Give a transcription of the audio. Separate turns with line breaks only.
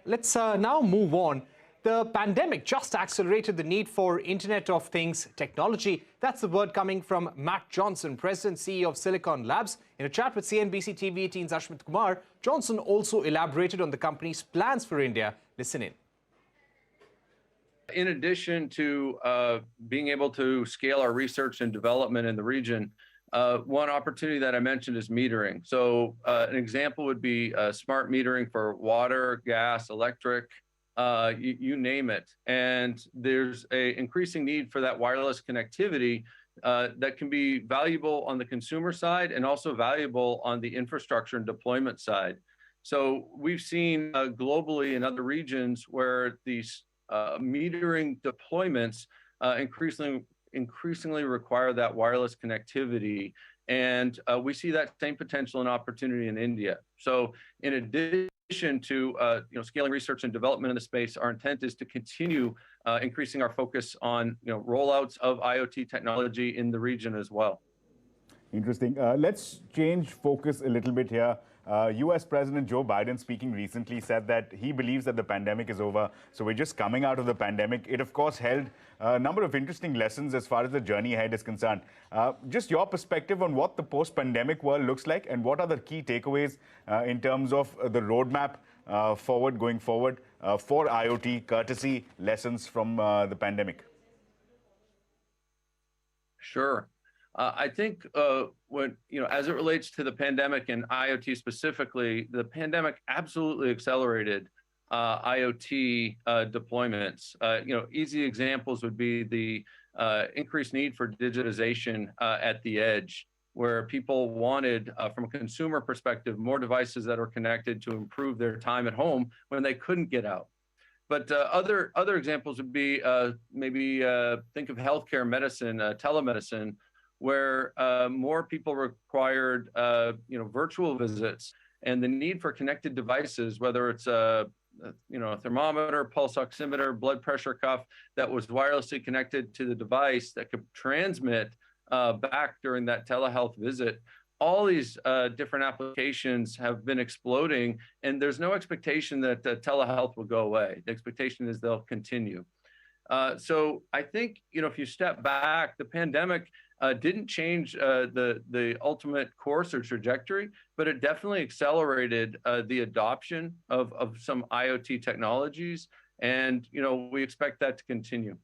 Let's now move on. The pandemic just accelerated the need for Internet of Things technology. That's the word coming from Matt Johnson, President and CEO of Silicon Labs. In a chat with CNBC-TV18's Ashmit Kumar, Johnson also elaborated on the company's plans for India. Listen in.
In addition to being able to scale our research and development in the region, one opportunity that I mentioned is metering. So an example would be smart metering for water, gas, electric, you name it. And there's an increasing need for that wireless connectivity that can be valuable on the consumer side and also valuable on the infrastructure and deployment side. So we've seen globally in other regions where these metering deployments increasingly require that wireless connectivity. And we see that same potential and opportunity in India. So in addition to scaling research and development in the space, our intent is to continue increasing our focus on rollouts of IoT technology in the region as well.
Interesting. Let's change focus a little bit here. US President Joe Biden, speaking recently, said that he believes that the pandemic is over. So we're just coming out of the pandemic. It, of course, held a number of interesting lessons as far as the journey ahead is concerned. Just your perspective on what the post-pandemic world looks like and what are the key takeaways in terms of the roadmap going forward for IoT, courtesy lessons from the pandemic.
Sure. I think as it relates to the pandemic and IoT specifically, the pandemic absolutely accelerated IoT deployments. Easy examples would be the increased need for digitization at the edge, where people wanted, from a consumer perspective, more devices that are connected to improve their time at home when they couldn't get out. But other examples would be maybe think of healthcare, medicine, telemedicine, where more people required virtual visits, and the need for connected devices, whether it's a thermometer, pulse oximeter, blood pressure cuff that was wirelessly connected to the device that could transmit back during that telehealth visit. All these different applications have been exploding, and there's no expectation that telehealth will go away. The expectation is they'll continue. So I think, if you step back, the pandemic didn't change the ultimate course or trajectory, but it definitely accelerated the adoption of some IoT technologies. And, we expect that to continue.